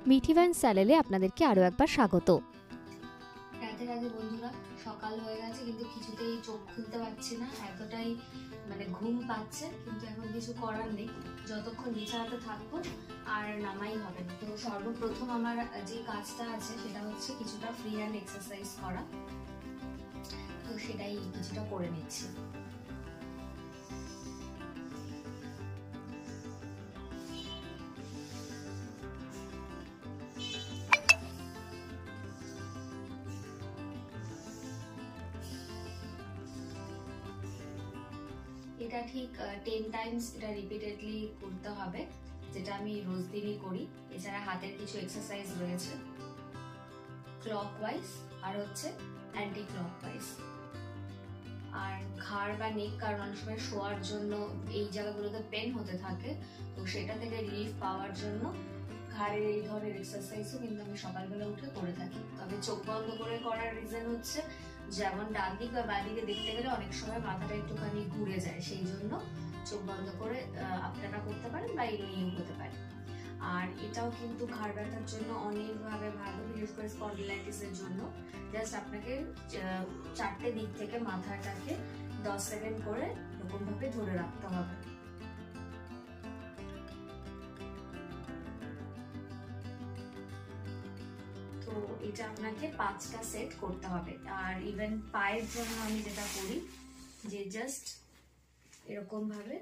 Mithi vine চ্যানেলে আপনাদেরকে আরও একবার স্বাগত। রাতে রাতে বন্ধুরা, সকাল হয়ে গেছে কিন্তু কিছুতেই চোখ খুলতে পারছি না, এতটাই ঘুম পাচ্ছে। কিন্তু এখন কিছু করার নেই, যতক্ষণ বিছানাতে থাকবো আর নামাই হবে না। তো সর্বপ্রথম আমার যে কাজটা আছে সেটা হচ্ছে কিছুটা ফ্রি হ্যান্ড এক্সারসাইজ করা। তো সেটাই কিছুটা করে নিচ্ছি। এটা ঠিক 10 টাইমস এটা রিপিটেডলি করতে হবে, যেটা আমি রোজ দিনই করি। এছাড়া হাতের কিছু এক্সারসাইজ রয়েছে, ক্লকওয়াইজ আর হচ্ছে অ্যান্টি ক্লকওয়াইজ। আর ঘাড় বা নেক, কারণ অনেক সময় শোয়ার জন্য এই জায়গাগুলোতে পেন হতে থাকে, তো সেটা থেকে রিলিফ পাওয়ার জন্য ঘাড়ের এই ধরনের এক্সারসাইজও কিন্তু আমি সকালবেলা উঠে করে থাকি। তবে চোখ বন্ধ করে করার রিজন হচ্ছে, যেমন ডান দিক বা বাঁ দিকে দেখতে গেলে অনেক সময় মাথাটা একটুখানি ঘুরে যায়, সেই জন্য চোখ বন্ধ করে আপনারা করতে পারেন বা এমনিও হতে পারে। আর এটাও কিন্তু ঘাড় ব্যথার জন্য অনেকভাবে ভালো, বিশেষ করে স্পন্ডিলাইটিসের জন্য। জাস্ট আপনাকে 4টে দিক থেকে মাথাটাকে 10 সেকেন্ড করে এরকম ভাবে ধরে রাখতে হবে। তো এটা আপনাকে 5টা সেট করতে হবে। আর ইভেন পায়ের জন্য আমি যেটা করি, যে জাস্ট এরকম ভাবে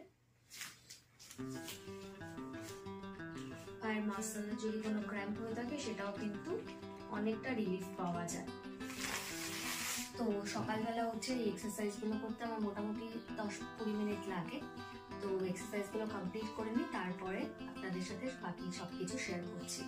পায়ের মাসেল যদি কোনো ক্র্যাম্প হয়ে থাকে সেটাও কিন্তু অনেকটা রিলিফ পাওয়া যায়। তো সকালবেলা উঠে এই এক্সারসাইজগুলো করতে আমার মোটামুটি 10-20 মিনিট লাগে। তো এক্সারসাইজগুলো কমপ্লিট করে নিই, তারপরে আপনাদের সাথে বাকি সবকিছু শেয়ার করছি।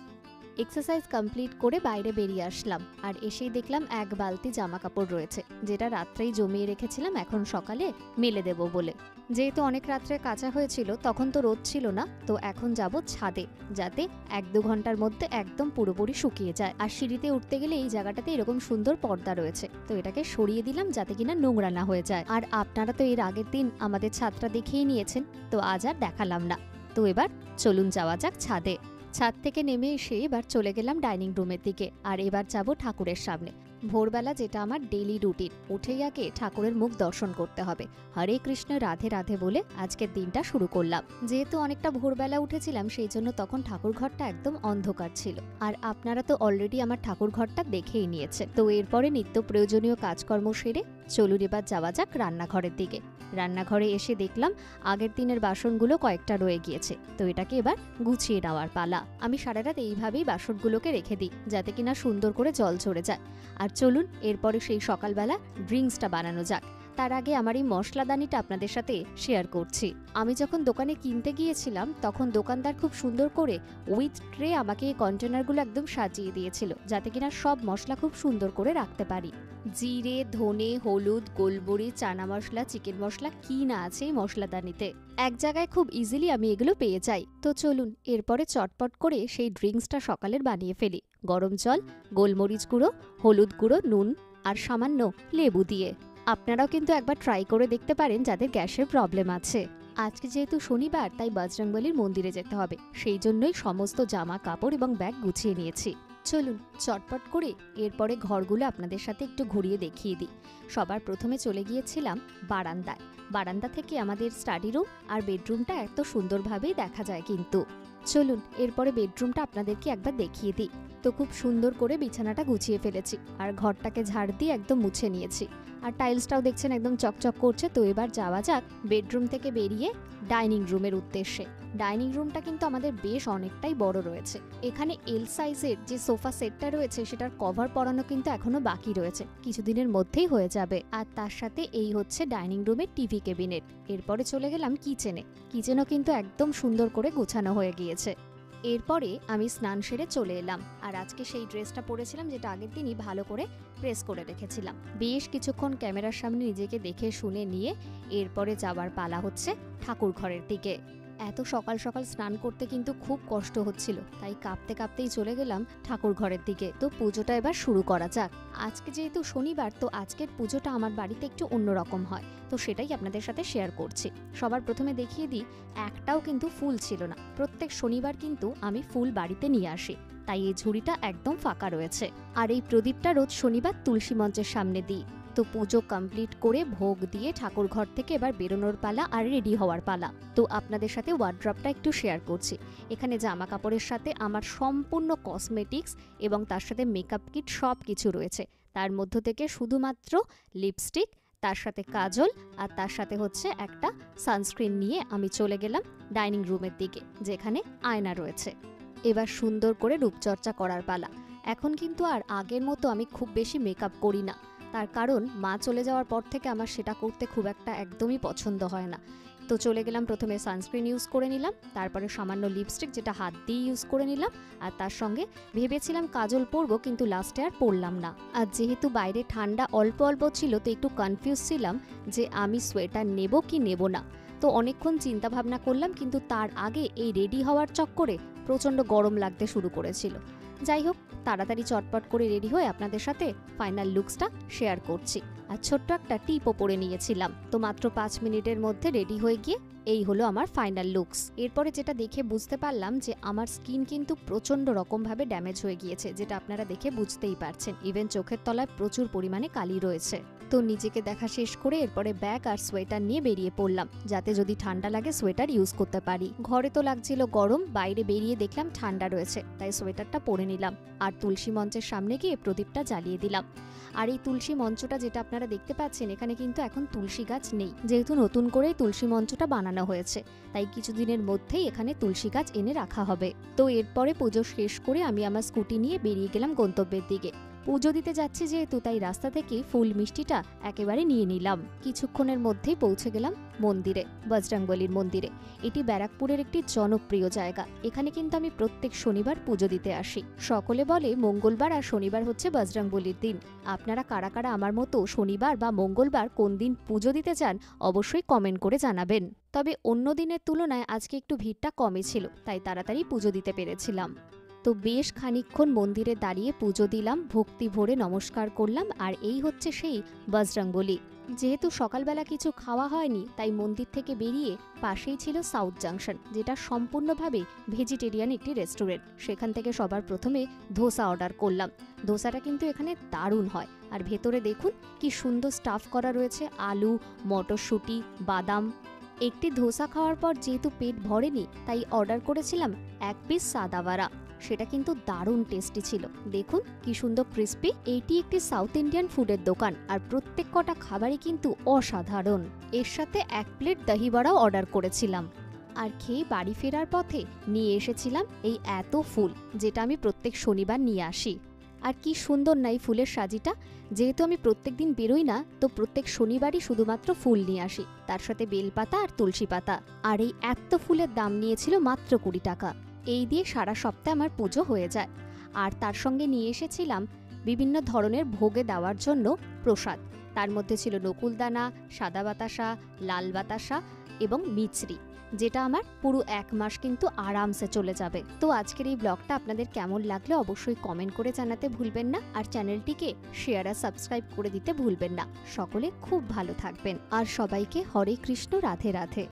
এক্সারসাইজ কমপ্লিট করে বাইরে বেরিয়ে আসলাম, আর এসেই দেখলাম এক বালতি জামা কাপড় রয়েছে, যেটা রাত্রেই জমিয়ে রেখেছিলাম এখন সকালে মেলে দেব বলে। যেহেতু অনেক রাত্রে কাঁচা হয়েছিল, তখন তো রোদ ছিল না, তো এখন যাব ছাদে, যাতে 1-2 ঘন্টার মধ্যে একদম পুরোপুরি শুকিয়ে যায়। আর সিঁড়িতে উঠতে গেলে এই জায়গাটাতে এরকম সুন্দর পর্দা রয়েছে, তো এটাকে সরিয়ে দিলাম যাতে কিনা নোংরা না হয়ে যায়। আর আপনারা তো এর আগের দিন আমাদের ছাদটা দেখিয়ে নিয়েছেন, তো আজ আর দেখালাম না। তো এবার চলুন যাওয়া যাক ছাদে। ছাদ থেকে নেমে এসে এবার চলে গেলাম ডাইনিং রুমের দিকে, আর এবার যাব ঠাকুরের সামনে। ভোরবেলা যেটা আমার ডেইলি রুটিন, উঠেই আগে ঠাকুরের মুখ দর্শন করতে হবে, হরে কৃষ্ণ রাধে রাধে বলে আজকের দিনটা শুরু করলাম। যেহেতু অনেকটা ভোরবেলা উঠেছিলাম, সেই জন্য তখন ঠাকুর ঘরটা একদম অন্ধকার ছিল। আর আপনারা তো অলরেডি আমার ঠাকুর ঘরটা দেখেই নিয়েছেন। তো এরপরে নিত্য প্রয়োজনীয় কাজকর্ম সেরে চলুন এবার যাওয়া যাক রান্নাঘরের দিকে। রান্নাঘরে এসে দেখলাম আগের দিনের বাসনগুলো কয়েকটা রয়ে গিয়েছে, তো এটাকে এবার গুছিয়ে নেওয়ার পালা। আমি সারা রাত এইভাবেই বাসনগুলোকে রেখে দিই, যাতে কিনা সুন্দর করে জল ঝরে যায়। আর চলুন এরপরে সেই সকালবেলা ড্রিঙ্কসটা বানানো যাক। তার আগে আমার এই মশলাদানিটা আপনাদের সাথে শেয়ার করছি। আমি যখন দোকানে কিনতে গিয়েছিলাম, তখন দোকানদার খুব সুন্দর করে উইথ ট্রে আমাকে এই কন্টেনারগুলো একদম সাজিয়ে দিয়েছিল, যাতে কিনা সব মশলা খুব সুন্দর করে রাখতে পারি। জিরে, ধনে, হলুদ, গোলমরিচ, চানা মশলা, চিকেন মশলা কি না আছে এই মশলাদানিতে, এক জায়গায় খুব ইজিলি আমি এগুলো পেয়ে যাই। তো চলুন এরপরে চটপট করে সেই ড্রিঙ্কসটা সকালের বানিয়ে ফেলি। গরম জল, গোলমরিচ গুঁড়ো, হলুদ গুঁড়ো, নুন আর সামান্য লেবু দিয়ে। আপনারাও কিন্তু একবার ট্রাই করে দেখতে পারেন যাদের গ্যাসের প্রবলেম আছে। আজকে যেহেতু শনিবার, তাই বজরংবলীর মন্দিরে যেতে হবে, সেই জন্যই সমস্ত জামা কাপড় এবং ব্যাগ গুছিয়ে নিয়েছি। চলুন চটপট করে এরপরে ঘরগুলো আপনাদের সাথে একটু ঘুরিয়ে দেখিয়ে দিই। সবার প্রথমে চলে গিয়েছিলাম বারান্দায়। বারান্দা থেকে আমাদের স্টাডি রুম আর বেডরুমটা এত সুন্দরভাবেই দেখা যায়। কিন্তু চলুন এরপরে বেডরুমটা আপনাদেরকে একবার দেখিয়ে দিই। তো খুব সুন্দর করে বিছানাটা গুছিয়ে ফেলেছি, আর ঘরটাকে ঝাড় দিয়ে একদম মুছে নিয়েছি। আর টাইলসটাও দেখছেন একদম চকচক করছে। তো এবার যাওয়া যাক বেডরুম থেকে বেরিয়ে ডাইনিং রুমের উদ্দেশ্যে। ডাইনিং রুমটা কিন্তু আমাদের বেশ অনেকটাই বড় রয়েছে। এখানে এল সাইজের যে সোফা সেটটা রয়েছে, সেটার কভার পরানো কিন্তু এখনো বাকি রয়েছে, কিছুদিনের মধ্যেই হয়ে যাবে। আর তার সাথে এই হচ্ছে ডাইনিং রুমের টিভি ক্যাবিনেট। এরপরে চলে গেলাম কিচেনে। কিচেনও কিন্তু একদম সুন্দর করে গোছানো হয়ে গিয়েছে। এরপরে আমি স্নান সেরে চলে এলাম, আর আজকে সেই ড্রেসটা পরেছিলাম যেটা আগের দিনই ভালো করে প্রেস করে রেখেছিলাম। বেশ কিছুক্ষণ ক্যামেরার সামনে নিজেকে দেখে শুনে নিয়ে এরপরে যাওয়ার পালা হচ্ছে ঠাকুর ঘরের দিকে। এত সকাল সকাল স্নান করতে কিন্তু খুব কষ্ট হচ্ছিল, তাই কাঁপতে কাঁপতেই চলে গেলাম ঠাকুর ঘরের দিকে। তো পুজোটা এবার শুরু করা যাক। আজকে যেহেতু শনিবার, তো আজকের পুজোটা আমার বাড়িতে একটু অন্যরকম হয়, তো সেটাই আপনাদের সাথে শেয়ার করছি। সবার প্রথমে দেখিয়ে দিই, একটাও কিন্তু ফুল ছিল না। প্রত্যেক শনিবার কিন্তু আমি ফুল বাড়িতে নিয়ে আসি, তাই এই ঝুড়িটা একদম ফাঁকা রয়েছে। আর এই প্রদীপটা রোজ শনিবার তুলসী মঞ্চের সামনে দিই। তো পুজো কমপ্লিট করে ভোগ দিয়ে ঠাকুর ঘর থেকে এবার বেরোনোর পালা আর রেডি হওয়ার পালা। তো আপনাদের সাথে ওয়ার্ড্রপটা একটু শেয়ার করছি। এখানে জামা কাপড়ের সাথে আমার সম্পূর্ণ কসমেটিক্স এবং তার সাথে মেকআপ কিট সব কিছু রয়েছে। তার মধ্য থেকে শুধুমাত্র লিপস্টিক, তার সাথে কাজল আর তার সাথে হচ্ছে একটা সানস্ক্রিন নিয়ে আমি চলে গেলাম ডাইনিং রুমের দিকে, যেখানে আয়না রয়েছে। এবার সুন্দর করে রূপচর্চা করার পালা। এখন কিন্তু আর আগের মতো আমি খুব বেশি মেকআপ করি না, তার কারণ মা চলে যাওয়ার পর থেকে আমার সেটা করতে খুব একটা একদমই পছন্দ হয় না। তো চলে গেলাম, প্রথমে সানস্ক্রিন ইউজ করে নিলাম, তারপরে সামান্য লিপস্টিক যেটা হাত দিয়ে ইউজ করে নিলাম, আর তার সঙ্গে ভেবেছিলাম কাজল পরবো, কিন্তু লাস্টে আর পরলাম না। আর যেহেতু বাইরে ঠান্ডা অল্প অল্প ছিল, তো একটু কনফিউজ ছিলাম যে আমি সোয়েটার নেব কি নেব না। তো অনেকক্ষণ চিন্তা ভাবনা করলাম, কিন্তু তার আগে এই রেডি হওয়ার চক্করে প্রচণ্ড গরম লাগতে শুরু করেছিল। যাই হোক, তাড়াতাড়ি চটপট করে রেডি হয়ে আপনাদের সাথে ফাইনাল লুকসটা শেয়ার করছি। আর ছোট্ট একটা টিপও পরে নিয়েছিলাম। তো মাত্র 5 মিনিটের মধ্যে রেডি হয়ে গিয়ে এই হলো আমার ফাইনাল লুকস। এরপরে যেটা দেখে বুঝতে পারলাম যে আমার স্কিন কিন্তু প্রচণ্ড রকমভাবে ড্যামেজ হয়ে গিয়েছে, যেটা আপনারা দেখে বুঝতেই পারছেন। ইভেন চোখের তলায় প্রচুর পরিমাণে কালি রয়েছে। তো নিজেকে দেখা শেষ করে এরপরে ব্যাগ আর সোয়েটার নিয়ে বেরিয়ে পড়লাম, যাতে যদি ঠান্ডা লাগে সোয়েটার ইউজ করতে পারি। ঘরে তো লাগছিল গরম, বাইরে বেরিয়ে দেখলাম ঠান্ডা রয়েছে, তাই সোয়েটারটা পরে নিলাম। আর তুলসী মঞ্চের সামনে গিয়ে প্রদীপটা জ্বালিয়ে দিলাম। আর এই তুলসী মঞ্চটা যেটা আপনারা দেখতে পাচ্ছেন, এখানে কিন্তু এখন তুলসী গাছ নেই, যেহেতু নতুন করে তুলসী মঞ্চটা বানানো হয়েছে, তাই কিছুদিনের মধ্যেই এখানে তুলসী গাছ এনে রাখা হবে। তো এরপরে পুজো শেষ করে আমি আমার স্কুটি নিয়ে বেরিয়ে গেলাম গন্তব্যের দিকে। পুজো দিতে যাচ্ছি যেহেতু, তাই রাস্তা থেকে ফুল মিষ্টিটা একেবারে নিয়ে নিলাম। কিছুক্ষণের মধ্যেই পৌঁছে গেলাম মন্দিরে, বজরংবলীর মন্দিরে। এটি ব্যারাকপুরের একটি জনপ্রিয় জায়গা। এখানে কিন্তু আমি প্রত্যেক শনিবার পুজো দিতে আসি। সকলে বলে মঙ্গলবার আর শনিবার হচ্ছে বজরংবলীর দিন। আপনারা কারা কারা আমার মতো শনিবার বা মঙ্গলবার কোন দিন পুজো দিতে চান অবশ্যই কমেন্ট করে জানাবেন। তবে অন্য দিনের তুলনায় আজকে একটু ভিড়টা কমই ছিল, তাই তাড়াতাড়ি পুজো দিতে পেরেছিলাম। তো বেশ খানিকক্ষণ মন্দিরে দাঁড়িয়ে পুজো দিলাম, ভক্তি ভরে নমস্কার করলাম। আর এই হচ্ছে সেই বজরংবলী। যেহেতু সকালবেলা কিছু খাওয়া হয়নি, তাই মন্দির থেকে বেরিয়ে পাশেই ছিল সাউথ জাংশন, যেটা সম্পূর্ণভাবে ভেজিটেরিয়ান একটি রেস্টুরেন্ট। সেখান থেকে সবার প্রথমে ধোসা অর্ডার করলাম। ধোসাটা কিন্তু এখানে দারুণ হয়। আর ভেতরে দেখুন কি সুন্দর স্টাফ করা রয়েছে, আলু, মটরশুঁটি, বাদাম। একটি ধোসা খাওয়ার পর যেহেতু পেট ভরেনি, তাই অর্ডার করেছিলাম 1 পিস সাদাওয়াড়া। সেটা কিন্তু দারুণ টেস্টি ছিল। দেখুন কি সুন্দর ক্রিস্পি। এইটি একটি সাউথ ইন্ডিয়ান ফুডের দোকান, আর প্রত্যেক কটা খাবারই কিন্তু অসাধারণ। এর সাথে 1 প্লেট দহি বড়াও অর্ডার করেছিলাম। আর খেয়ে বাড়ি ফেরার পথে নিয়ে এসেছিলাম এই এত ফুল, যেটা আমি প্রত্যেক শনিবার নিয়ে আসি। আর কি সুন্দর না এই ফুলের সাজিটা। যেহেতু আমি প্রত্যেক দিন বেরোই না, তো প্রত্যেক শনিবারই শুধুমাত্র ফুল নিয়ে আসি, তার সাথে বেলপাতা আর তুলসী পাতা। আর এই এত ফুলের দাম নিয়েছিল মাত্র 20 টাকা। এই দিয়ে সারা সপ্তাহে আমার পুজো হয়ে যায়। আর তার সঙ্গে নিয়ে এসেছিলাম বিভিন্ন ধরনের ভোগে দেওয়ার জন্য প্রসাদ। তার মধ্যে ছিল নকুলদানা, সাদা বাতাসা, লাল বাতাসা এবং মিছরি, যেটা আমার পুরো 1 মাস কিন্তু আরামসে চলে যাবে। তো আজকের এই ব্লগটা আপনাদের কেমন লাগলো অবশ্যই কমেন্ট করে জানাতে ভুলবেন না। আর চ্যানেলটিকে শেয়ার আর সাবস্ক্রাইব করে দিতে ভুলবেন না। সকলে খুব ভালো থাকবেন। আর সবাইকে হরে কৃষ্ণ, রাধে রাধে।